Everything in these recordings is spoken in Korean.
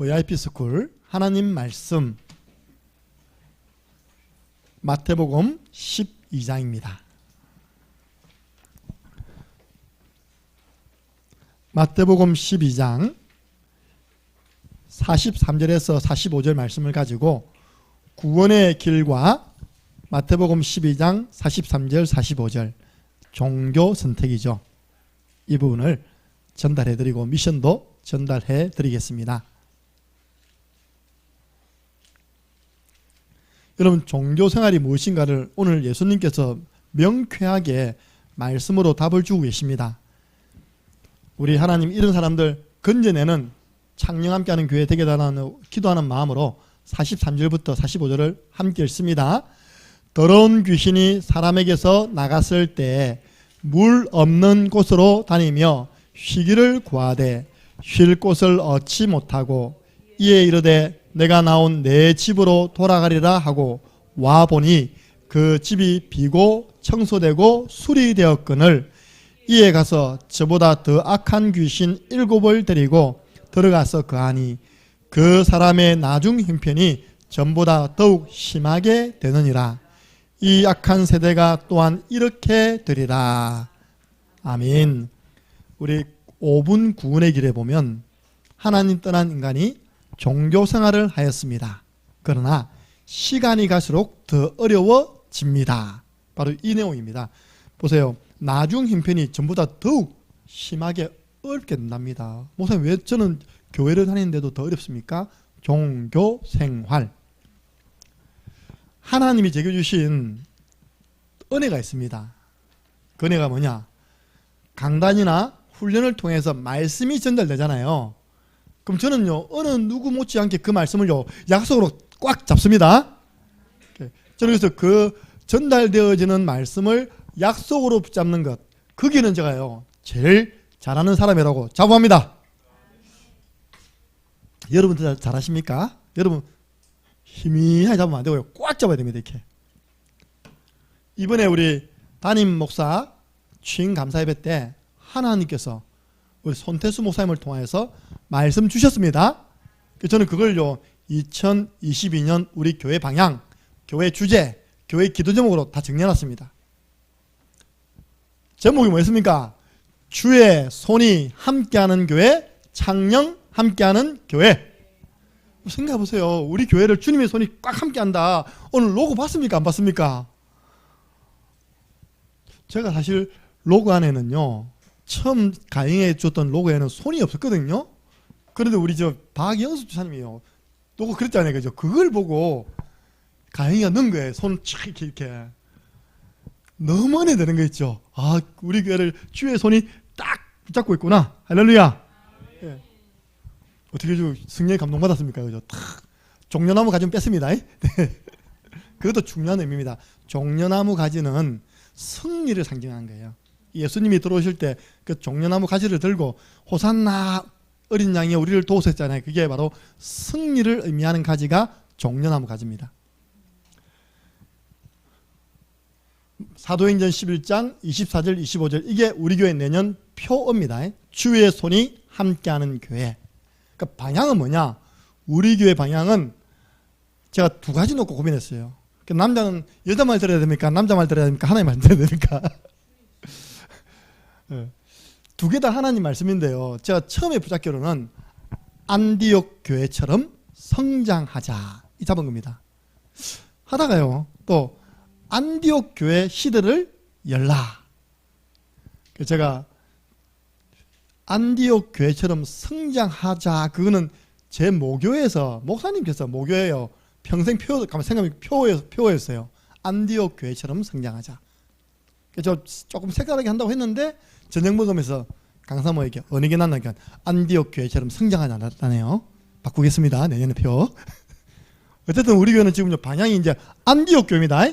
VIP 스쿨 하나님 말씀 마태복음 12장입니다. 마태복음 12장 43절에서 45절 말씀을 가지고 구원의 길과 마태복음 12장 43절 45절 종교 선택이죠. 이 부분을 전달해드리고 미션도 전달해드리겠습니다. 여러분, 종교생활이 무엇인가를 오늘 예수님께서 명쾌하게 말씀으로 답을 주고 계십니다. 우리 하나님 이런 사람들 건져내는 창녕 함께하는 교회 되게 달라는 기도하는 마음으로 43절부터 45절을 함께 읽습니다. 더러운 귀신이 사람에게서 나갔을 때 물 없는 곳으로 다니며 쉬기를 구하되 쉴 곳을 얻지 못하고 이에 이르되 내가 나온 내 집으로 돌아가리라 하고 와보니 그 집이 비고 청소되고 수리되었거늘 이에 가서 저보다 더 악한 귀신 7을 데리고 들어가서 거하니 그 사람의 나중 형편이 전보다 더욱 심하게 되느니라. 이 악한 세대가 또한 이렇게 되리라. 아멘. 우리 5분 구원의 길에 보면 하나님 떠난 인간이 종교생활을 하였습니다. 그러나 시간이 갈수록 더 어려워집니다. 바로 이 내용입니다. 보세요. 나중 형편이 전보다 더욱 심하게 어렵게 된답니다. 목사님, 왜 저는 교회를 다니는데도 더 어렵습니까? 종교생활. 하나님이 제게 주신 은혜가 있습니다. 그 은혜가 뭐냐? 강단이나 훈련을 통해서 말씀이 전달되잖아요. 그럼 저는요, 어느 누구 못지않게 그 말씀을요, 약속으로 꽉 잡습니다. 저는 그래서 그 전달되어지는 말씀을 약속으로 붙잡는 것, 거기는 제가요, 제일 잘하는 사람이라고 자부합니다. 여러분들 잘하십니까? 여러분, 희미하게 잡으면 안 되고요, 꽉 잡아야 됩니다. 이렇게. 이번에 우리 담임 목사 취임 감사 예배 때 하나님께서 우리 손태수 목사님을 통해서 말씀 주셨습니다. 저는 그걸요, 2022년 우리 교회 방향, 교회 주제, 교회 기도 제목으로 다 정리해놨습니다. 제목이 뭐였습니까? 주의 손이 함께하는 교회, 창녕 함께하는 교회. 생각해보세요. 우리 교회를 주님의 손이 꽉 함께한다. 오늘 로고 봤습니까? 안 봤습니까? 제가 사실 로고 안에는요, 처음 가행해 줬던 로고에는 손이 없었거든요. 그런데 우리 저 박영수 주사님이요, 로고 그랬잖아요. 그죠? 그걸 보고 가행이가 넣은 거예요. 손 촥 이렇게. 너무 은혜 되는 거 있죠. 아, 우리 교회를 주의 손이 딱 붙잡고 있구나. 할렐루야. 예. 어떻게 좀 승리에 감동받았습니까? 그죠? 탁. 종려나무 가지는 뺐습니다. 네. 그것도 중요한 의미입니다. 종려나무 가지는 승리를 상징하는 거예요. 예수님이 들어오실 때 그 종려나무 가지를 들고 호산나 어린 양이 우리를 도우셨잖아요. 그게 바로 승리를 의미하는 가지가 종려나무 가지입니다. 사도행전 11장 24절 25절, 이게 우리 교회 내년 표어입니다. 주의 손이 함께하는 교회. 그러니까 방향은 뭐냐? 우리 교회 방향은 제가 두 가지 놓고 고민했어요. 남자는 여자 말 들어야 됩니까? 남자 말 들어야 됩니까? 하나님 말 들어야 됩니까? 두 개 다 하나님 말씀인데요, 제가 처음에 붙잡기로는 안디옥 교회처럼 성장하자, 이 잡은 겁니다. 하다가요, 또 안디옥 교회 시대를 열라. 제가 안디옥 교회처럼 성장하자, 그거는 제 모교에서 목사님께서 모교예요, 평생 표, 가만 생각하면 표어였어요. 안디옥 교회처럼 성장하자. 저 조금 색다르게 한다고 했는데 저녁 먹으면서 강사모에게 어느 게 낫나니까 안디옥 교회처럼 성장하자네요. 바꾸겠습니다. 내년에 표. 어쨌든 우리 교회는 지금 방향이 이제 안디옥 교회입니다.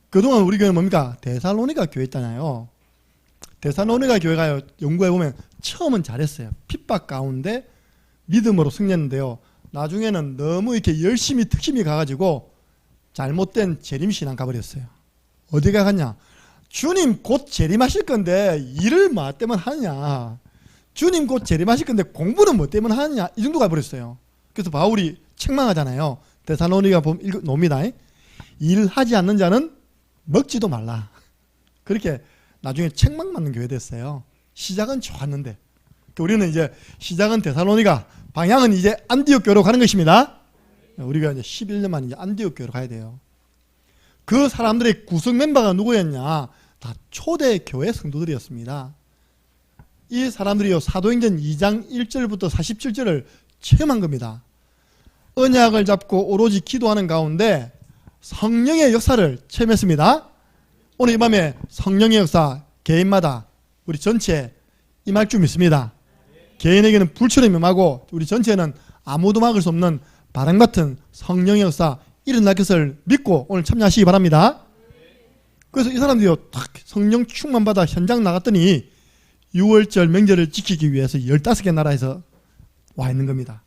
그동안 우리 교회는 뭡니까? 데살로니가 교회 있잖아요. 데살로니가 교회가 연구해보면 처음은 잘했어요. 핍박 가운데 믿음으로 승리했는데요, 나중에는 너무 이렇게 열심히 특심히 가가지고 잘못된 재림신앙 가버렸어요. 어디가 갔냐? 주님 곧 재림하실 건데 일을 뭐 때문에 하느냐? 주님 곧 재림하실 건데 공부는 뭐 때문에 하느냐? 이 정도 가버렸어요. 그래서 바울이 책망하잖아요. 데살로니가 보면 놉니다. 일하지 않는 자는 먹지도 말라. 그렇게 나중에 책망받는 교회 됐어요. 시작은 좋았는데 우리는 이제 시작은 데살로니가, 방향은 이제 안디옥 교회로 가는 것입니다. 우리가 이제 11년만 이제 안디옥 교회로 가야 돼요. 그 사람들의 구성 멤버가 누구였냐? 다 초대 교회 성도들이었습니다. 이 사람들이요, 사도행전 2장 1절부터 47절을 체험한 겁니다. 언약을 잡고 오로지 기도하는 가운데 성령의 역사를 체험했습니다. 오늘 이 밤에 성령의 역사 개인마다 우리 전체 임할 줄 믿습니다. 개인에게는 불처럼 임하고 우리 전체는 아무도 막을 수 없는 바람 같은 성령의 역사 일어날 것을 믿고 오늘 참여하시기 바랍니다. 그래서 이 사람들이 딱 성령 충만 받아 현장 나갔더니 6월절 명절을 지키기 위해서 15개 나라에서 와 있는 겁니다.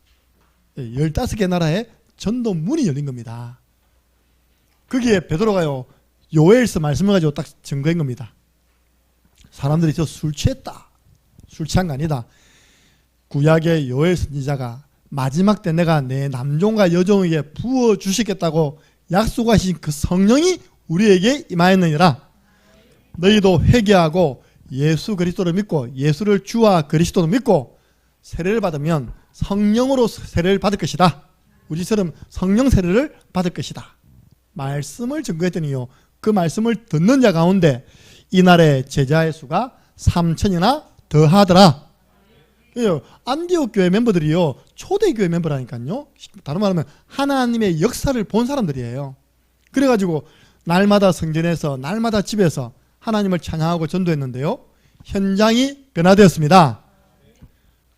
15개 나라에 전도 문이 열린 겁니다. 거기에 베드로가요, 요엘서 말씀을 가지고 딱 증거한 겁니다. 사람들이 저 술 취했다. 술 취한 거 아니다. 구약의 요엘 선지자가 마지막 때 내가 내 남종과 여종에게 부어주시겠다고 약속하신 그 성령이 우리에게 임하였느니라. 너희도 회개하고 예수 그리스도를 믿고 예수를 주와 그리스도로 믿고 세례를 받으면 성령으로 세례를 받을 것이다. 우리처럼 성령 세례를 받을 것이다. 말씀을 증거했더니요, 그 말씀을 듣는 자 가운데 이날의 제자의 수가 3,000이나 더하더라. 안디옥 교회 멤버들이요, 초대교회 멤버라니까요. 다른 말하면 하나님의 역사를 본 사람들이에요. 그래가지고 날마다 성전에서 날마다 집에서 하나님을 찬양하고 전도했는데요, 현장이 변화되었습니다.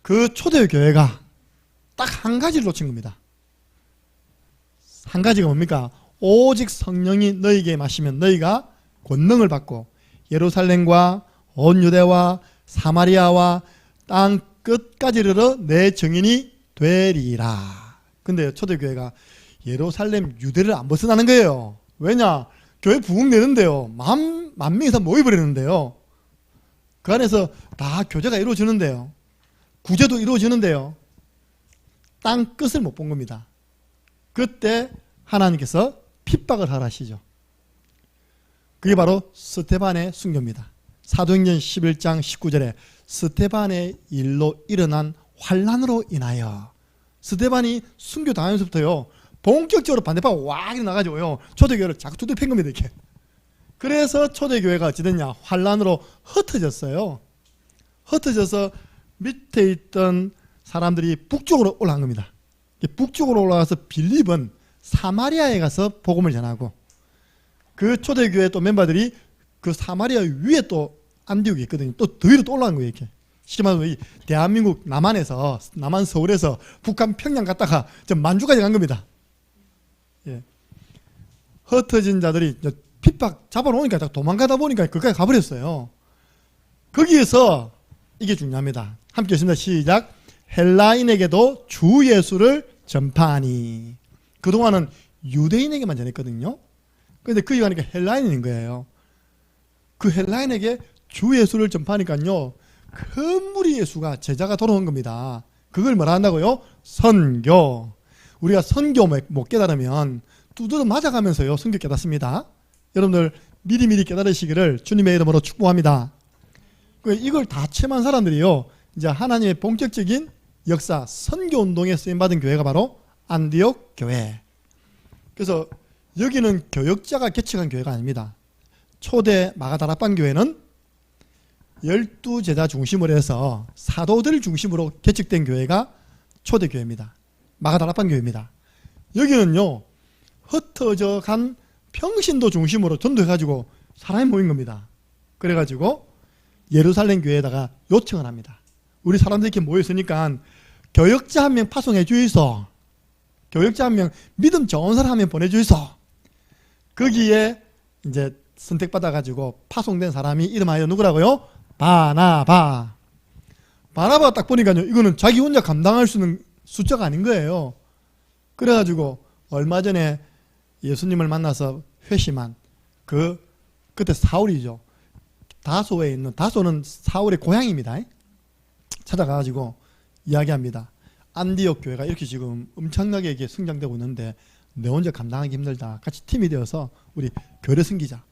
그 초대교회가 딱 한 가지를 놓친 겁니다. 한 가지가 뭡니까? 오직 성령이 너희에게 마시면 너희가 권능을 받고 예루살렘과 온 유대와 사마리아와 땅 끝까지 이르러 내 증인이 되리라. 근데 초대교회가 예루살렘 유대를 안 벗어나는 거예요. 왜냐? 교회 부흥 되는데요, 만 명 이상 모여버리는데요, 그 안에서 다 교제가 이루어지는데요, 구제도 이루어지는데요, 땅 끝을 못 본 겁니다. 그때 하나님께서 핍박을 하라시죠. 그게 바로 스데반의 순교입니다. 사도행전 11장 19절에 스데반의 일로 일어난 환난으로 인하여, 스데반이 순교 당하면서부터요 본격적으로 반대파가 와 일어나가지고요 초대교회를 자꾸 두들팬 겁니다. 이렇게. 그래서 초대교회가 어찌 됐냐? 환난으로 흩어졌어요. 흩어져서 밑에 있던 사람들이 북쪽으로 올라간 겁니다. 북쪽으로 올라가서 빌립은 사마리아에 가서 복음을 전하고, 그 초대교회 또 멤버들이 그 사마리아 위에 또 안디옥이 있거든요. 또 더 위로 또 올라간 거예요. 이렇게. 쉽게 말하면 대한민국 남한에서, 남한 서울에서 북한 평양 갔다가 저 만주까지 간 겁니다. 예. 흩어진 자들이 핍박 잡아놓으니까 도망가다 보니까 거기까지 가버렸어요. 거기에서 이게 중요합니다. 함께 했습니다. 시작. 헬라인에게도 주 예수를 전파하니. 그동안은 유대인에게만 전했거든요. 그런데 그 이유가 헬라인인 거예요. 그 헬라인에게 주 예수를 전파하니까요, 큰 무리 예수가 제자가 돌아온 겁니다. 그걸 뭐라 한다고요? 선교. 우리가 선교 못 깨달으면 두드러 맞아가면서요 선교 깨닫습니다. 여러분들 미리미리 깨달으시기를 주님의 이름으로 축복합니다. 이걸 다 체험한 사람들이요, 이제 하나님의 본격적인 역사, 선교운동에 쓰임받은 교회가 바로 안디옥 교회. 그래서 여기는 교역자가 개척한 교회가 아닙니다. 초대 마가다락방 교회는 12제자 중심으로 해서 사도들 중심으로 개척된 교회가 초대교회입니다. 마가다락방 교회입니다. 여기는요, 흩어져 간 평신도 중심으로 전도해가지고 사람이 모인 겁니다. 그래가지고 예루살렘 교회에다가 요청을 합니다. 우리 사람들이 이렇게 모여있으니까 교역자 한 명 파송해 주이소. 교역자 한 명 믿음 좋은 사람 한 명 보내주이소. 거기에 이제 선택받아가지고 파송된 사람이 이름하여 누구라고요? 바나바. 바나바 딱 보니까요, 이거는 자기 혼자 감당할 수 있는 숫자가 아닌 거예요. 그래가지고 얼마 전에 예수님을 만나서 회심한 그때 사울이죠. 다소에 있는, 다소는 사울의 고향입니다. 찾아가가지고 이야기합니다. 안디옥 교회가 이렇게 지금 엄청나게 이게 성장되고 있는데 내 혼자 감당하기 힘들다. 같이 팀이 되어서 우리 교회 섬기자.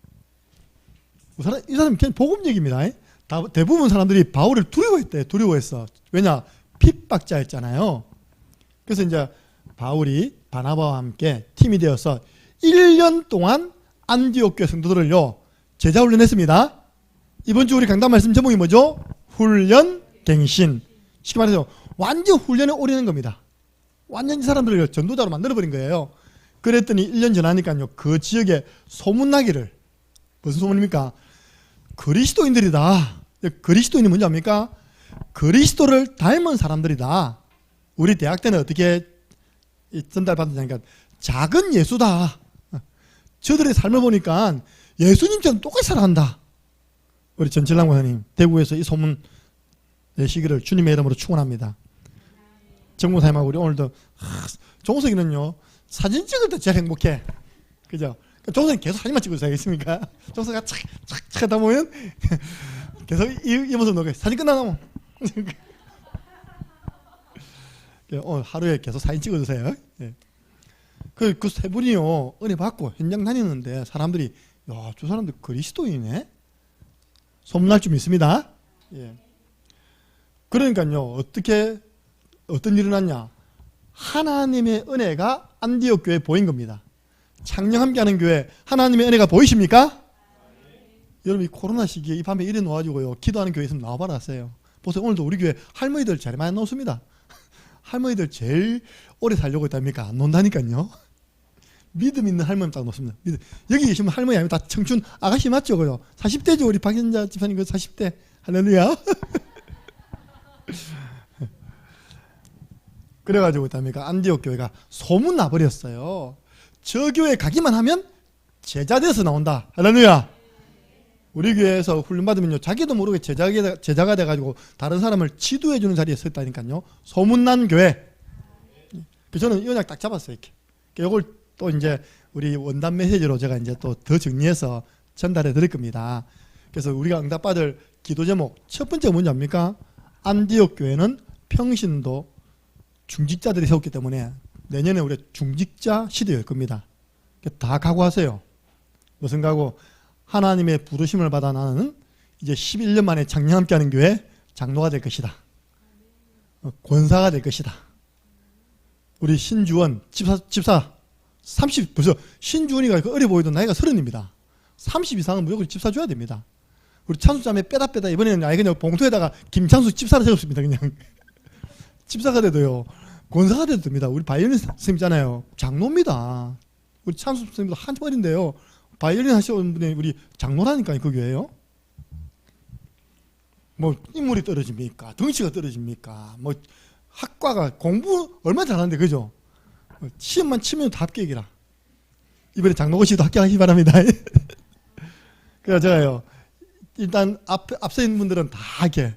이 사람이 그냥 복음적입니다. 대부분 사람들이 바울을 두려워했대. 두려워했어. 왜냐? 핍박자였잖아요. 그래서 이제 바울이 바나바와 함께 팀이 되어서 1년 동안 안디옥 교회 성도들을요 제자 훈련했습니다. 이번 주 우리 강단 말씀 제목이 뭐죠? 훈련 갱신. 쉽게 말해서 완전 훈련에 올인한 겁니다. 완전 이 사람들을 전도자로 만들어버린 거예요. 그랬더니 1년 지나니까요 그 지역에 소문나기를, 무슨 소문입니까? 그리스도인들이다. 그리스도인이 뭔지 압니까? 그리스도를 닮은 사람들이다. 우리 대학 때는 어떻게 전달받았냐니까 작은 예수다. 저들의 삶을 보니까 예수님처럼 똑같이 살아간다. 우리 전칠랑 권사님 대구에서 이 소문 내시기를 주님의 이름으로 축원합니다. 정무사님하고 우리 오늘도 종석이는요 사진 찍을 때 제일 행복해. 그죠? 종석이 계속 사진만 찍고 있어야겠습니까? 종석이가 착착착 하다 보면 계속 이 모습 놓게 사진 끝나면 오늘 하루에 계속 사진 찍어주세요. 예. 그 세 분이요 은혜 받고 현장 다니는데 사람들이 야, 저 사람들 그리스도인이네 소문날 좀 있습니다. 예. 그러니까요 어떤 일이 일어났냐? 하나님의 은혜가 안디옥 교회에 보인 겁니다. 창녕 함께하는 교회 하나님의 은혜가 보이십니까? 여러분 이 코로나 시기에 이 밤에 이래 놓아가지고요 기도하는 교회 있으면 나와봐라 하세요. 보세요. 오늘도 우리 교회 할머니들 제일 많이 나오습니다. 할머니들 제일 오래 살려고 했답니까? 안 논다니까요. 믿음 있는 할머니 딱 놓습니다. 여기 계시면 할머니 아니면 다 청춘 아가씨 맞죠? 그요 40대죠. 우리 박현자 집사님 그 40대. 할렐루야. 그래가지고 있답니까? 안디옥 교회가 소문 나버렸어요. 저 교회 가기만 하면 제자 돼서 나온다. 할렐루야. 우리 교회에서 훈련받으면요 자기도 모르게 제자가 돼가지고 다른 사람을 지도해주는 자리에 서 있다니까요. 소문난 교회. 저는 이 언약 딱 잡았어요. 이렇게. 이걸 또 이제 우리 원단 메시지로 제가 이제 또 더 정리해서 전달해 드릴 겁니다. 그래서 우리가 응답받을 기도 제목 첫 번째가 뭔지 압니까? 안디옥 교회는 평신도 중직자들이 세웠기 때문에 내년에 우리 중직자 시대일 겁니다. 다 각오하세요. 무슨 각오? 하나님의 부르심을 받아 나는 이제 11년 만에 창녕 함께하는 교회 장로가 될 것이다. 권사가 될 것이다. 우리 신주원 집사 30 벌써 신주원이가 어려 보이던 나이가 30입니다. 30 이상은 무조건 집사 줘야 됩니다. 우리 찬수자매 빼다 이번에는 아예 그냥 봉투에다가 김창수 집사를 세웠습니다. 그냥 집사가 돼도요 권사가 돼도 됩니다. 우리 바이올린 선생님 있잖아요. 장로입니다. 우리 찬수 선생님도 한참 어린데요. 바이올린 하시는 분이 우리 장로라니까요. 그 교회요. 뭐 인물이 떨어집니까? 덩치가 떨어집니까? 뭐 학과가 공부 얼마나 잘하는데 그죠? 시험만 치면 다 합격이라. 이번에 장로고시도 합격하시기 바랍니다. 그래서 제가요 일단 앞서 있는 분들은 다 이렇게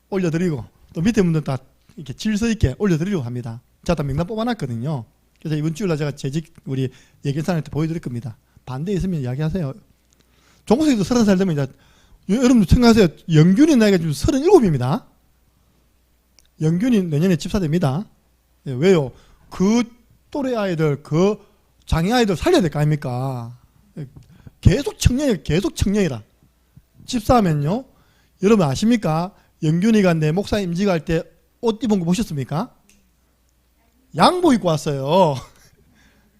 올려드리고 또 밑에 분들은 다 이렇게 질서 있게 올려드리려고 합니다. 제가 다 명단 뽑아놨거든요. 그래서 이번 주일날 제가 재직 우리 예견사한테 보여드릴 겁니다. 반대 있으면 이야기하세요. 종국생도 30살 되면 이제 여러분들 생각하세요. 영균이 나이가 지금 37입니다. 영균이 내년에 집사 됩니다. 예, 왜요? 그 또래 아이들, 그 장애 아이들 살려야 될 거 아닙니까? 계속 청년이라. 집사하면요. 여러분 아십니까? 영균이가 내 목사 임직할 때 옷 입은 거 보셨습니까? 양복 입고 왔어요.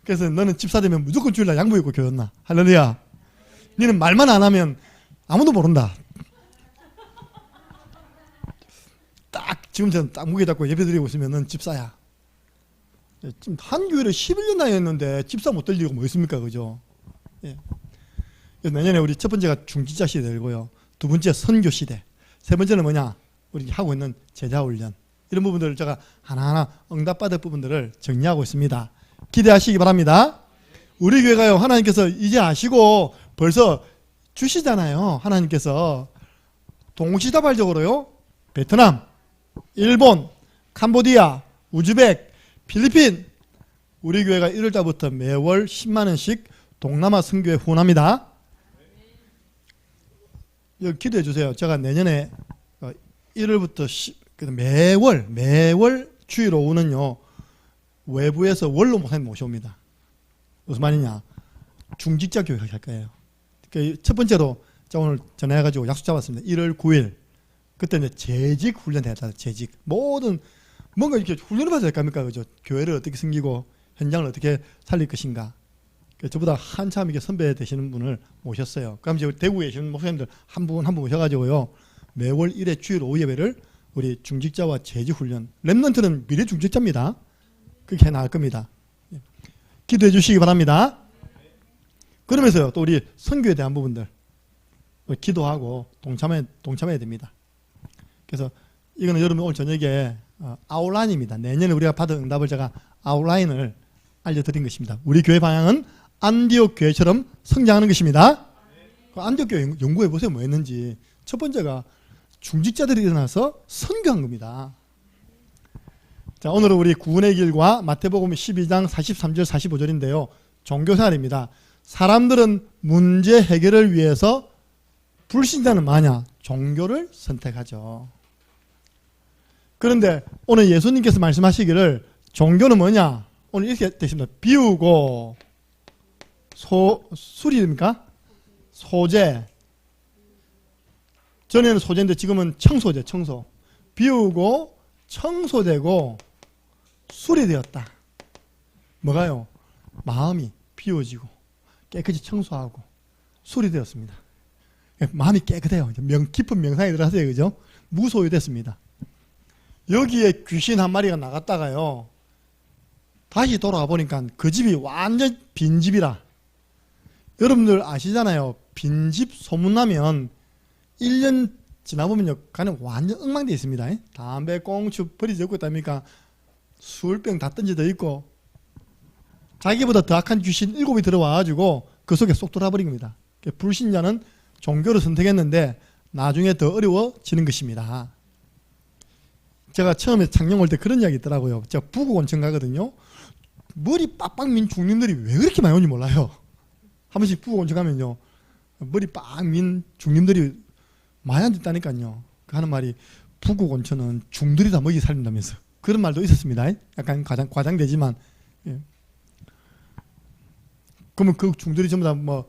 그래서 너는 집사 되면 무조건 주일날 양복 입고 교회 온나. 할렐루야. 너는 말만 안 하면 아무도 모른다. 딱 지금처럼 딱 무게 잡고 예배 드리고 있으면 넌 집사야. 지금 한 교회를 11년 다녔는데 집사 못 들리고 뭐 있습니까? 그죠? 예. 내년에 우리 첫 번째가 중직자 시대 되고요. 두 번째 선교 시대. 세 번째는 뭐냐? 우리 하고 있는 제자 훈련. 이런 부분들을 제가 하나하나 응답받을 부분들을 정리하고 있습니다. 기대하시기 바랍니다. 우리 교회가요 하나님께서 이제 아시고 벌써 주시잖아요. 하나님께서 동시다발적으로요 베트남, 일본, 캄보디아, 우즈벡, 필리핀 우리 교회가 1월달부터 매월 10만 원씩 동남아 선교에 후원합니다. 여기 기도해 주세요. 제가 내년에 1월부터 매월 주일 오후는요 외부에서 원로 목사님 모셔옵니다. 무슨 말이냐, 중직자 교육 할 거예요. 첫 번째로 제가 오늘 전화해가지고 약속 잡았습니다. 1월 9일 그때 이제 재직 훈련 해야 돼. 재직 모든 뭔가 이렇게 훈련을 받아야 될 겁니까, 그죠? 교회를 어떻게 섬기고 현장을 어떻게 살릴 것인가. 저보다 한참 이게 선배 되시는 분을 모셨어요. 그럼 이제 대구에 계시는 목사님들 한 분 한 분 모셔가지고요 매월 1회 주일 오후 예배를 우리 중직자와 재직 훈련, 렘넌트는 미래 중직자입니다. 그렇게 나갈 겁니다. 기도해 주시기 바랍니다. 그러면서요 또 우리 선교에 대한 부분들 기도하고 동참해야 됩니다. 그래서 이거는 여러분 오늘 저녁에 아웃라인입니다. 내년에 우리가 받은 응답을 제가 아웃라인을 알려드린 것입니다. 우리 교회 방향은 안디옥 교회처럼 성장하는 것입니다. 안디옥 교회 연구해 보세요. 뭐 했는지. 첫 번째가 중직자들이 일어나서 선교한 겁니다. 자, 오늘은 우리 구원의 길과 마태복음 12장 43절 45절인데요. 종교생활입니다. 사람들은 문제 해결을 위해서 불신자는 마냐 종교를 선택하죠. 그런데 오늘 예수님께서 말씀하시기를 종교는 뭐냐? 오늘 이렇게 되십니다. 비우고 술입니까? 소재. 전에는 소재인데 지금은 청소제, 청소. 비우고 청소되고 술이 되었다. 뭐가요? 마음이 비워지고 깨끗이 청소하고 술이 되었습니다. 마음이 깨끗해요. 깊은 명상에 들어가세요. 그죠? 무소유됐습니다. 여기에 귀신 한 마리가 나갔다가요 다시 돌아와 보니까 그 집이 완전 빈집이라. 여러분들 아시잖아요. 빈집 소문나면 1년 지나보면요 가는 완전 엉망되어 있습니다. 담배 꽁초 버리지 않고 있답니까? 술병 다 던져져 있고 자기보다 더 악한 귀신 7이 들어와가지고 그 속에 쏙 돌아버린 겁니다. 불신자는 종교를 선택했는데 나중에 더 어려워지는 것입니다. 제가 처음에 창녕 올 때 그런 이야기 있더라고요. 제가 부곡 온천 가거든요. 머리 빡빡 민 중님들이 왜 그렇게 많이 오는지 몰라요. 한 번씩 부곡 온천 가면요 머리 빡 민 중님들이 많이 앉았다니까요. 하는 말이 부곡 온천은 중들이 다 먹이 살린다면서 그런 말도 있었습니다. 약간 과장되지만 예. 그러면 그 중들이 전부 다 뭐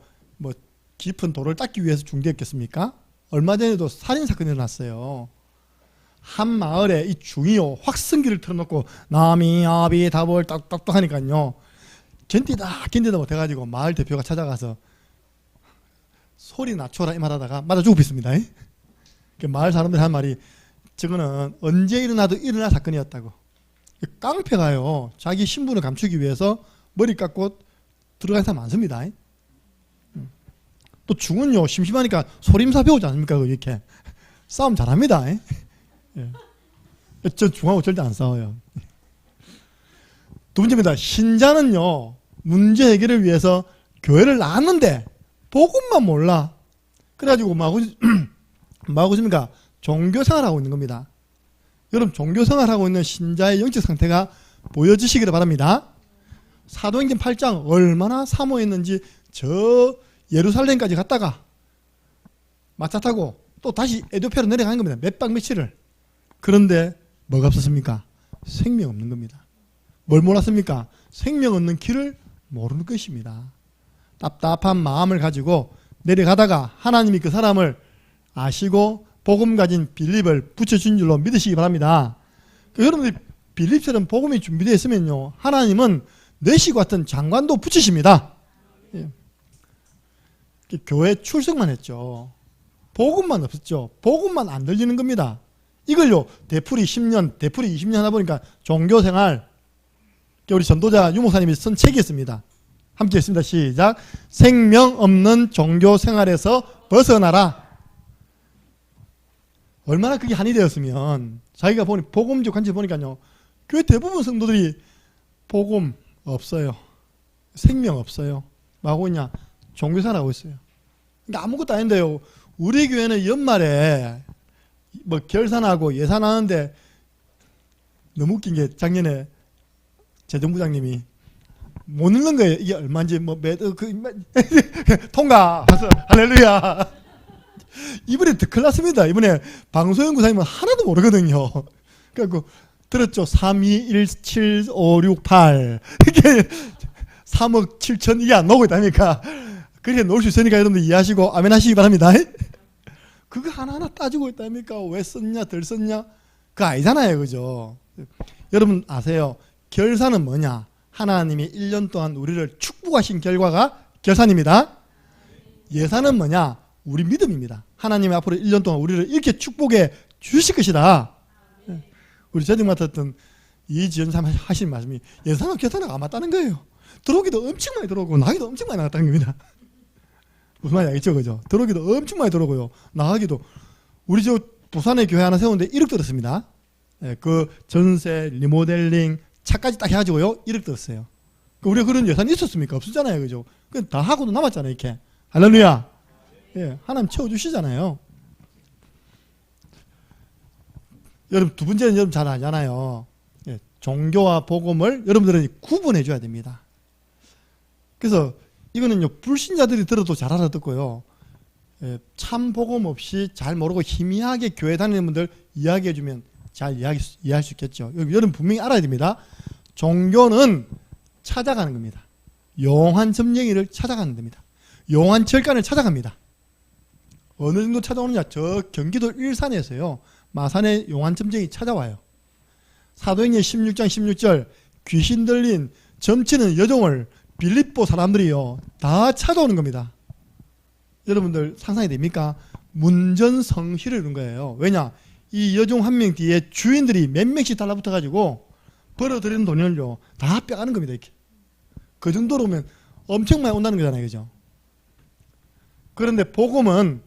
깊은 돌을 닦기 위해서 중대했겠습니까? 얼마 전에도 살인사건이 일어났어요. 한 마을에 이 중이요 확성기를 틀어놓고 남이 아비 답을 딱딱딱 하니까요 견디다 못해가지고 마을 대표가 찾아가서 소리 낮춰라 이 말하다가 맞아 죽고 있습니다. 마을 사람들이 한 말이 저거는 언제 일어나도 일어날 사건이었다고. 깡패가요 자기 신분을 감추기 위해서 머리 깎고 들어간 사람 많습니다. 또 중은요 심심하니까 소림사 배우지 않습니까? 이렇게 싸움 잘합니다. 예. 저 중하고 절대 안 싸워요. 두 번째입니다. 신자는요 문제 해결을 위해서 교회를 나왔는데 복음만 몰라. 그래가지고 뭐하고십니까? 종교생활하고 있는 겁니다. 여러분 종교생활하고 있는 신자의 영적 상태가 보여지시기를 바랍니다. 사도행전 8장 얼마나 사모했는지 저 예루살렘까지 갔다가 마차 타고 또 다시 에디오피아로 내려가는 겁니다. 몇 박 며칠을. 그런데 뭐가 없었습니까? 생명 없는 겁니다. 뭘 몰랐습니까? 생명 없는 길을 모르는 것입니다. 답답한 마음을 가지고 내려가다가 하나님이 그 사람을 아시고 복음 가진 빌립을 붙여준 줄로 믿으시기 바랍니다. 여러분들이 빌립처럼 복음이 준비되어 있으면요 하나님은 내시고 같은 장관도 붙이십니다. 예. 교회 출석만 했죠. 복음만 없었죠. 복음만 안 들리는 겁니다. 이걸요 되풀이 10년 되풀이 20년 하다 보니까 종교생활 우리 전도자 유목사님이 쓴 책이 있습니다. 함께 했습니다. 시작. 생명 없는 종교생활에서 벗어나라. 얼마나 그게 한이 되었으면 자기가 보니 복음적 관점 보니까요 교회 대부분 성도들이 복음 없어요. 생명 없어요. 뭐 하고 있냐? 종교생활 하고 있어요. 그러니까 아무것도 아닌데요. 우리 교회는 연말에 뭐 결산하고 예산하는데 너무 웃긴 게 작년에 재정부장님이 못 넣는 거예요. 이게 얼마인지 통과. 할렐루야. 이번에 더 큰일 났습니다. 이번에 방소연 구사님은 하나도 모르거든요. 그래갖고 들었죠? 3, 2, 1, 7, 5, 6, 8 이게 3억 7천 이게 안 나오고 있다니까. 그렇게 놓을 수 있으니까 여러분들 이해하시고 아멘 하시기 바랍니다. 그거 하나하나 따지고 있다니까. 왜 썼냐 덜 썼냐 그거 아니잖아요. 그죠? 여러분 아세요? 결산은 뭐냐? 하나님이 1년 동안 우리를 축복하신 결과가 결산입니다. 예산은 뭐냐? 우리 믿음입니다. 하나님이 앞으로 1년 동안 우리를 이렇게 축복해 주실 것이다. 우리 전에 맡았던 이지연 사 하신 말씀이 예산은 결산은 안 맞다는 거예요. 들어오기도 엄청 많이 들어오고 나가기도 엄청 많이 나갔다는 겁니다. 무슨 말인지 알겠죠? 그죠? 들어오기도 엄청 많이 들어오고요. 나가기도. 우리 저 부산에 교회 하나 세우는데 1억 들었습니다. 그 전세, 리모델링, 차까지 딱 해가지고요 1억 들었어요. 우리가 그런 예산이 있었습니까? 없었잖아요. 그죠? 다 하고도 남았잖아요. 이렇게. 할렐루야. 예, 하나님 채워주시잖아요. 여러분 두 번째는 여러분 잘 알잖아요. 예, 종교와 복음을 여러분들은 구분해 줘야 됩니다. 그래서 이거는요 불신자들이 들어도 잘 알아듣고요. 예, 참 복음 없이 잘 모르고 희미하게 교회 다니는 분들 이야기해 주면 잘 이해할 수 있겠죠. 여러분 분명히 알아야 됩니다. 종교는 찾아가는 겁니다. 용한 점쟁이를 찾아가는 겁니다. 용한 절간을 찾아갑니다. 어느 정도 찾아오느냐? 저 경기도 일산에서요 마산에 용한 점쟁이 찾아와요. 사도행전 16장 16절 귀신 들린 점치는 여종을 빌립보 사람들이요 다 찾아오는 겁니다. 여러분들 상상이 됩니까? 문전성시를 이룬 거예요. 왜냐? 이 여종 한 명 뒤에 주인들이 몇 명씩 달라붙어 가지고 벌어들이는 돈을요 다 빼가는 겁니다. 이렇게. 그 정도로 면 엄청 많이 온다는 거잖아요. 그죠? 그런데 복음은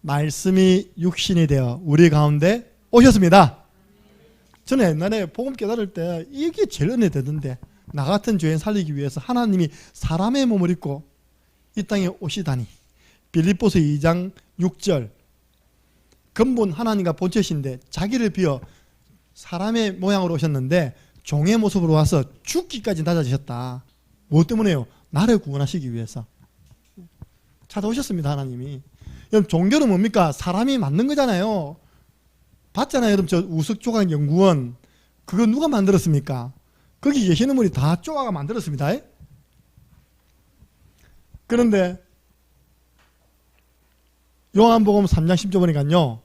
말씀이 육신이 되어 우리 가운데 오셨습니다. 저는 옛날에 복음 깨달을 때 이게 제일 은혜 되던데 나 같은 죄인 살리기 위해서 하나님이 사람의 몸을 입고 이 땅에 오시다니. 빌립보서 2장 6절 근본 하나님과 본체신데 자기를 비어 사람의 모양으로 오셨는데 종의 모습으로 와서 죽기까지 낮아지셨다. 무엇 때문에요? 나를 구원하시기 위해서 찾아오셨습니다. 하나님이. 여러분 종교는 뭡니까? 사람이 만든 거잖아요. 봤잖아요. 여러분 저 우석조각 연구원 그거 누가 만들었습니까? 거기 계시는 분이 다 조각가 만들었습니다. 그런데 요한복음 3장 10절 보니까요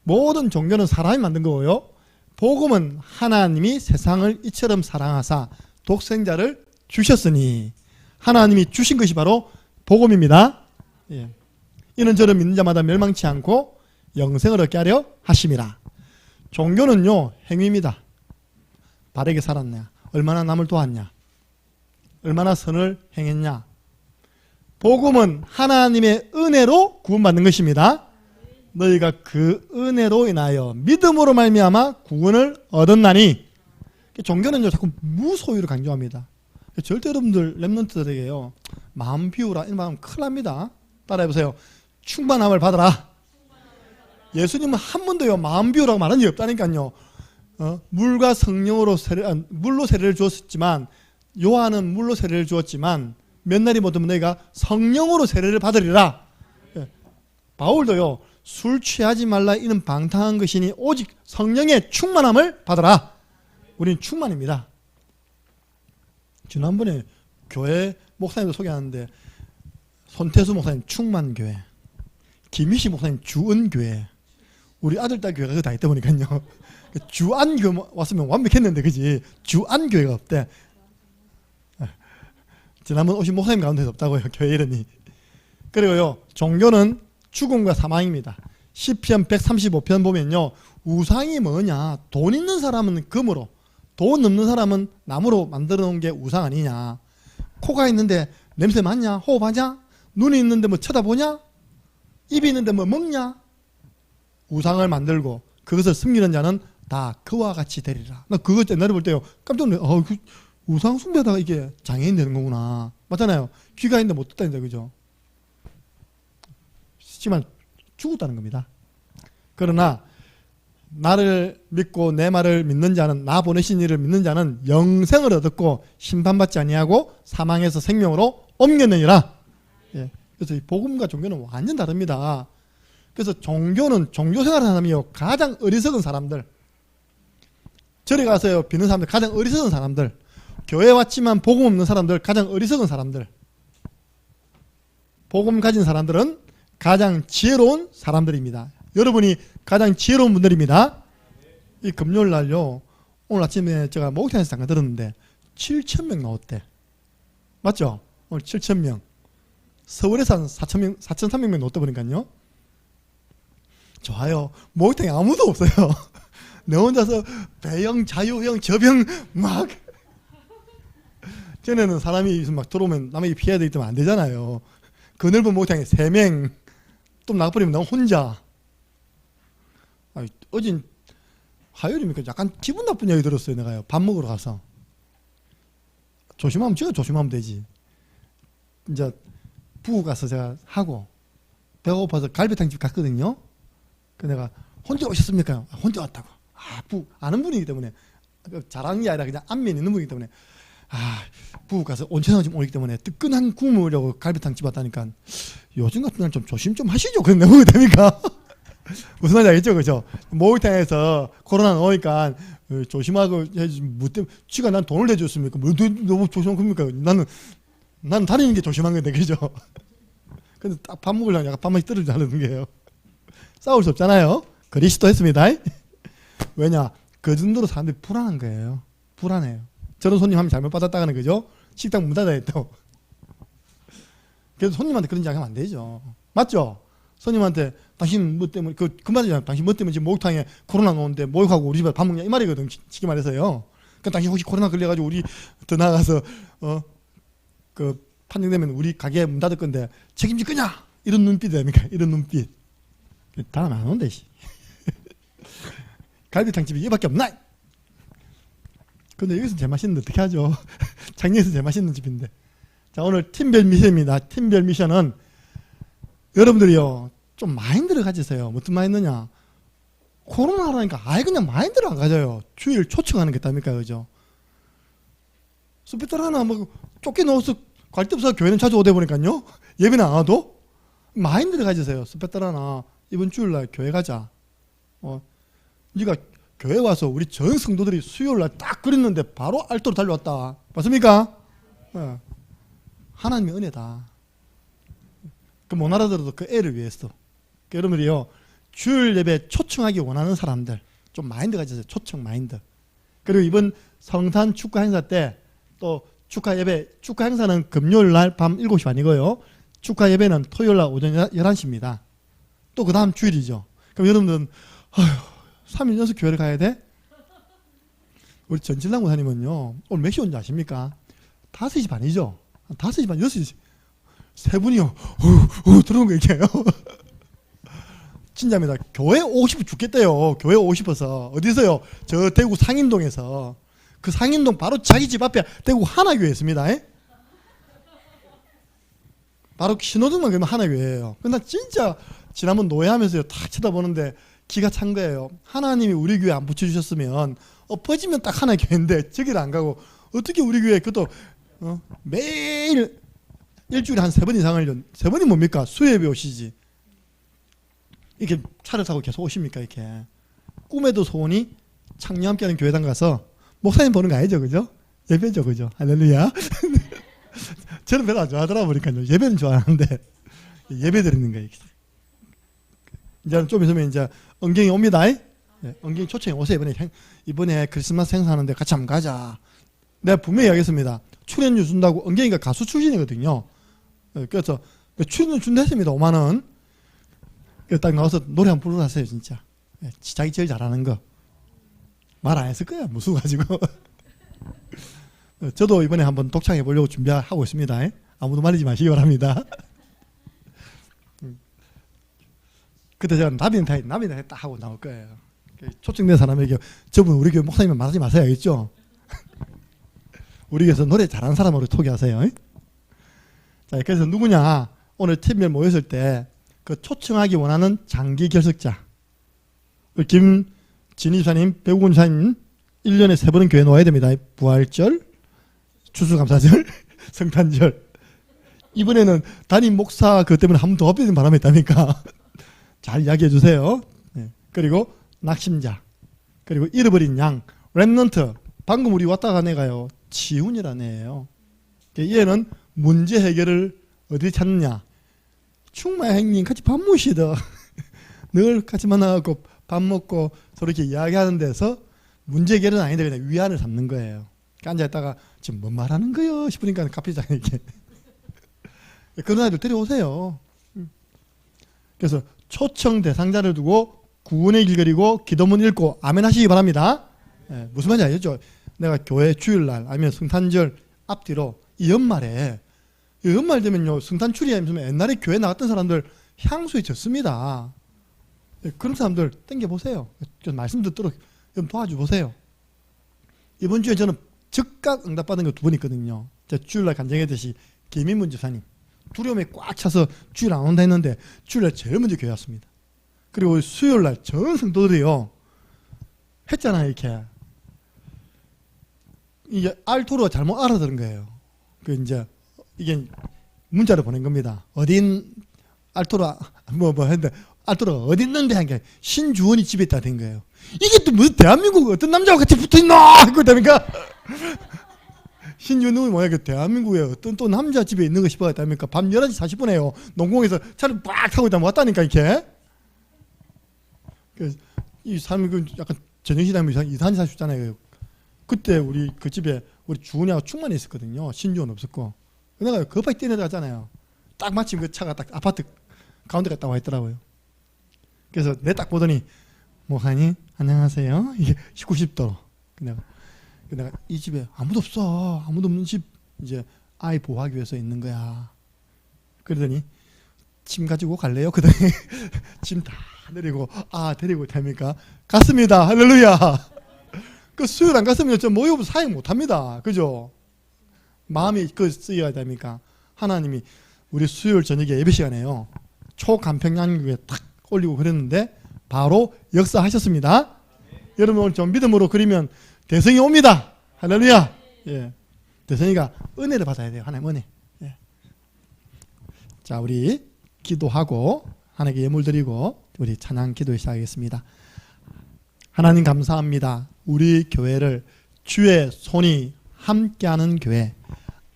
모든 종교는 사람이 만든 거고요 복음은 하나님이 세상을 이처럼 사랑하사 독생자를 주셨으니 하나님이 주신 것이 바로 복음입니다. 예. 이는 저를 믿는 자마다 멸망치 않고 영생을 얻게 하려 하심이라. 종교는요 행위입니다. 바르게 살았냐, 얼마나 남을 도왔냐, 얼마나 선을 행했냐. 복음은 하나님의 은혜로 구원받는 것입니다. 너희가 그 은혜로 인하여 믿음으로 말미암아 구원을 얻었나니. 종교는요 자꾸 무소유를 강조합니다. 절대 여러분들 랩런트들에게요 마음 비우라 이런 말 하면 큰일 납니다. 따라해보세요. 충만함을 받아라. 예수님은 한 번도요 마음 비우라고 말한 적이 없다니까요. 물과 성령으로 물로 세례를 주었지만 요한은 물로 세례를 주었지만 몇 날이 못 되면 너희가 성령으로 세례를 받으리라. 바울도요 술 취하지 말라 이는 방탕한 것이니 오직 성령의 충만함을 받아라. 우리는 충만입니다. 지난번에 교회 목사님도 소개하는데 손태수 목사님 충만교회, 김희식 목사님 주은교회, 우리 아들 딸 교회가 다 있다 보니까요 주안교회 왔으면 완벽했는데 그지 주안교회가 없대. 지난번 오신 목사님 가운데서 없다고요. 교회 이름이. 그리고요 종교는 죽음과 사망입니다. 시편 135편 보면요 우상이 뭐냐, 돈 있는 사람은 금으로, 돈 없는 사람은 나무로 만들어 놓은 게 우상 아니냐. 코가 있는데 냄새 맡냐, 호흡하냐, 눈이 있는데 뭐 쳐다보냐, 입이 있는데 뭐 먹냐. 우상을 만들고 그것을 숨기는 자는 다 그와 같이 되리라. 나 그거 옛날에 볼 때요 깜짝 놀래. 우상 숭배하다가 이게 장애인 되는 거구나. 맞잖아요. 귀가 있는데 못 듣다는데 그죠? 하지만 죽었다는 겁니다. 그러나 나를 믿고 내 말을 믿는 자는, 나 보내신 이를 믿는 자는 영생을 얻었고 심판받지 아니하고 사망에서 생명으로 옮겼느니라. 예. 그래서 이 복음과 종교는 완전 다릅니다. 그래서 종교는 종교 생활하는 사람이요 가장 어리석은 사람들, 절에 가서요 비는 사람들 가장 어리석은 사람들, 교회 왔지만 복음 없는 사람들 가장 어리석은 사람들, 복음 가진 사람들은 가장 지혜로운 사람들입니다. 여러분이 가장 지혜로운 분들입니다. 이 금요일 날요 오늘 아침에 제가 목욕탕에서 잠깐 들었는데 7,000명 나왔대. 맞죠? 오늘 7,000명. 서울에서 한 4,000명, 4,300명 나왔다 보니까요. 좋아요. 목욕탕에 아무도 없어요. 내 혼자서 배영, 자유형, 저병 막. 전에는 사람이 막 들어오면 남에게 피해야 되기 때문에 안 되잖아요. 그 넓은 목욕탕에 3명 또 나가버리면 나 혼자. 어진 화요일이니까 약간 기분 나쁜 얘기 들었어요. 내가요. 밥 먹으러 가서. 조심하면 제가 조심하면 되지. 이제 부부 가서 제가 하고 배가 고파서 갈비탕집 갔거든요. 그 내가 혼자 오셨습니까? 혼자 왔다고. 아는 분이기 때문에 잘하는 게 아니라 그냥 안면 있는 분이기 때문에 부부 가서 온천탕 좀 오기 때문에 뜨끈한 국물이라고 갈비탕집 왔다니까 요즘 같은 날 좀 조심 좀 하시죠. 그런 내용이 됩니까? 무슨 말인지 알겠죠? 그죠? 목욕탕에서 코로나 나오니까 조심하고 해야지. 뭐 때문에 지가 난 돈을 내줬습니까? 뭐 너무 조심한 겁니까? 나는 다니는 게 조심한 건데, 그죠? 근데 딱 밥 먹으려면 약간 밥맛이 떨어지는 게요. 싸울 수 없잖아요. 그리스도 했습니다. 왜냐? 그 정도로 사람들이 불안한 거예요. 불안해요. 저런 손님 하면 잘못 받았다가는 거죠? 식당 문 닫아야 했다고. 그래서 손님한테 그런 이야기 하면 안 되죠. 맞죠? 손님한테 당신 뭐 때문에 그 말이잖아요. 당신 뭐 때문에 지금 목욕탕에 코로나 나오는데 목욕하고 우리 집에 밥 먹냐 이 말이거든. 쉽게 말해서요. 그러니까 당신 혹시 코로나 걸려가지고 우리 더 나가서 그 판정되면 우리 가게 문 닫을 건데 책임질 거냐 이런 눈빛이 됩니까? 이런 눈빛. 다음 안 온대. 갈비탕집이 이밖에 없나? 근데 여기서 제일 맛있는데 어떻게 하죠? 장례에서 제일 맛있는 집인데. 자, 오늘 팀별 미션입니다. 팀별 미션은 여러분들이요 좀 마인드를 가지세요. 무슨 마인드냐? 코로나라니까 아예 그냥 마인드를 안 가져요. 주일 초청하는 게 있답니까? 그죠? 스피터 하나 뭐 쫓겨넣어서 갈 데 없어 교회는 자주 오다 보니까요. 예배는 안 와도 마인드를 가지세요. 스피터 하나 이번 주일날 교회 가자. 네가 교회 와서 우리 전 성도들이 수요일날 딱 그랬는데 바로 알토로 달려왔다. 맞습니까? 하나님의 은혜다. 그 못 알아들어도 그 애를 위해서. 그러니까 여러분들이요 주일 예배 초청하기 원하는 사람들 좀 마인드 가지세요. 초청 마인드. 그리고 이번 성탄 축하 행사 때 또 축하 예배, 축하 행사는 금요일날 밤 7시 반이고요. 축하 예배는 토요일날 오전 11시입니다. 또 그 다음 주일이죠. 그럼 여러분들은 3일 연속 교회를 가야 돼? 우리 전진랑 목사님은요 오늘 몇 시 온지 아십니까? 5시 반이죠. 5시 반, 6시 세 분이요 들어온 거 얘기해요. 진짜입니다. 교회 오고 싶어 죽겠대요. 교회 오고 싶어서. 어디서요? 저 대구 상인동에서. 그 상인동 바로 자기 집 앞에 대구 하나교회 있습니다. 바로 신호등만 그러면 하나교회예요. 근데 나 진짜 지난번 노예하면서요 탁 쳐다보는데 기가 찬 거예요. 하나님이 우리 교회 안 붙여주셨으면 엎어지면 딱 하나교회인데 저기를 안 가고 어떻게 우리 교회 그것도 매일 일주일에 한 3번 이상을 3번이 뭡니까? 수요예배 오시지. 이렇게 차를 타고 계속 오십니까? 이렇게 꿈에도 소원이 창녀 함께하는 교회당 가서 목사님 보는 거 아니죠, 그죠? 예배죠, 그죠? 할렐루야. 저는 별로 안 좋아하더라 보니까요. 예배는 좋아하는데 예배 드리는 거예요. 이제 좀 있으면 이제 은경이 옵니다. 은경이 초청해 오세요. 이번에 크리스마스 행사하는데 같이 한번 가자. 내가 분명히 이야기했습니다. 출연료 준다고. 은경이가 가수 출신이거든요. 그래서 출연료 준다 했습니다. 5만 원. 딱 나와서 노래 한번 부르라 하세요. 진짜 자기 제일 잘하는 거. 말 안 했을 거야. 무수 가지고. 저도 이번에 한번 독창해 보려고 준비하고 있습니다. 아무도 말리지 마시기 바랍니다. 그때 제가 나비는 다 했다 하고 나올 거예요. 초청된 사람에게 저분 우리 교회 목사님은 말하지 마세요. 알겠죠? 우리 교회에서 노래 잘하는 사람으로 소개하세요. 자, 그래서 누구냐? 오늘 팀별 모였을 때 그 초청하기 원하는 장기 결석자. 김진희 집사님, 배우군 집사님 1년에 3번은 교회 놓아야 됩니다. 부활절, 추수감사절, 성탄절. 이번에는 담임 목사 그것 때문에 한 번 더 업되는 바람이 있다니까. 잘 이야기해 주세요. 그리고 낙심자, 그리고 잃어버린 양, 렘넌트, 방금 우리 왔다 간 애가요, 지훈이라는 애예요. 얘는 문제 해결을 어디 찾느냐? 충만 형님 같이 밥 모시다. 늘 같이 만나고 밥 먹고 서로 이렇게 이야기하는 데서 문제 해결은 아닌데 그냥 위안을 삼는 거예요. 앉아있다가 지금 뭔 말하는 거요 싶으니까 카피장에 이렇게 그런 아이들 데려오세요. 그래서 초청 대상자를 두고 구원의 길 그리고 기도문 읽고 아멘 하시기 바랍니다. 예, 무슨 말인지 알겠죠? 내가 교회 주일날 아니면 성탄절 앞뒤로 이 연말에, 이 연말 되면요 성탄추리 하면서 옛날에 교회 나갔던 사람들 향수에 젖습니다. 예, 그런 사람들 땡겨보세요. 좀 말씀 듣도록 좀 도와주보세요. 이번 주에 저는 즉각 응답받은 거 2번 있거든요. 제가 주일날 간증했듯이 김인문 집사님 두려움에 꽉 차서 주일 안 온다 했는데 주일날 제일 먼저 교회 왔습니다. 그리고 수요일날 전 성도들이요 했잖아요. 이렇게 이게 알토로 잘못 알아들은 거예요. 그 이제 이게 문자를 보낸 겁니다. 어딘 알토로 뭐 했는데 알토로 어디 있는데 한 게 신주원이 집에 있다 된 거예요. 이게 또 무슨 대한민국 어떤 남자와 같이 붙어있나 그거 됩니까? 신주원이 뭐야? 그 대한민국에 어떤 또 남자 집에 있는 거 싶어야 됩니까? 밤 11시 40분에요 농공에서 차를 빡 타고 있다 왔다니까 이렇게. 그래서 이 사람이 그 약간 제정신이 나면 이상한 짓 할 수 있잖아요. 그때 우리 그 집에 우리 주은이하고 충만이 있었거든요. 신주원 없었고. 내가 급하게 뛰어내려가잖아요. 딱 마침 그 차가 딱 아파트 가운데 갔다 와 있더라고요. 그래서 내 딱 보더니 뭐하니? 안녕하세요. 이게 90도로. 내가 이 집에 아무도 없어. 아무도 없는 집 이제 아이 보호하기 위해서 있는 거야. 그러더니 짐 가지고 갈래요? 그러더니 짐 다 내리고 데리고 됩니까? 갔습니다. 할렐루야. 그 수요일 안 갔으면 저 모욕 사역 못합니다. 그죠? 마음이 그 쓰여야 됩니까? 하나님이 우리 수요일 저녁에 예배 시간에요 초간평양교회 탁 올리고 그랬는데 바로 역사하셨습니다. 여러분 오늘 좀 믿음으로 그리면 대성이 옵니다. 할렐루야. 예. 대성이가 은혜를 받아야 돼요. 하나님 은혜. 예. 자, 우리 기도하고 하나님께 예물 드리고 우리 찬양 기도 시작하겠습니다. 하나님 감사합니다. 우리 교회를 주의 손이 함께하는 교회,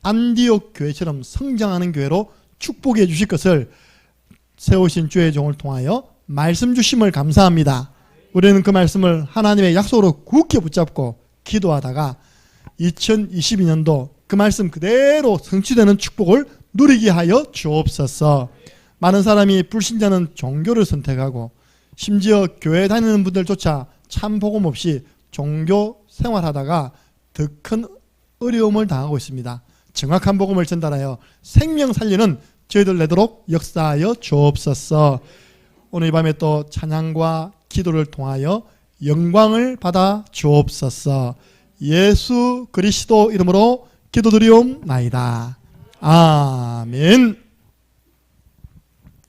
안디옥 교회처럼 성장하는 교회로 축복해 주실 것을 세우신 주의 종을 통하여 말씀 주심을 감사합니다. 우리는 그 말씀을 하나님의 약속으로 굳게 붙잡고 기도하다가 2022년도 그 말씀 그대로 성취되는 축복을 누리게 하여 주옵소서. 많은 사람이 불신자는 종교를 선택하고 심지어 교회 다니는 분들조차 참 복음 없이 종교 생활하다가 더 큰 어려움을 당하고 있습니다. 정확한 복음을 전달하여 생명 살리는 저희들 되도록 역사하여 주옵소서. 오늘 이 밤에 또 찬양과 기도를 통하여 영광을 받아 주옵소서. 예수 그리스도 이름으로 기도드리옵나이다. 아멘.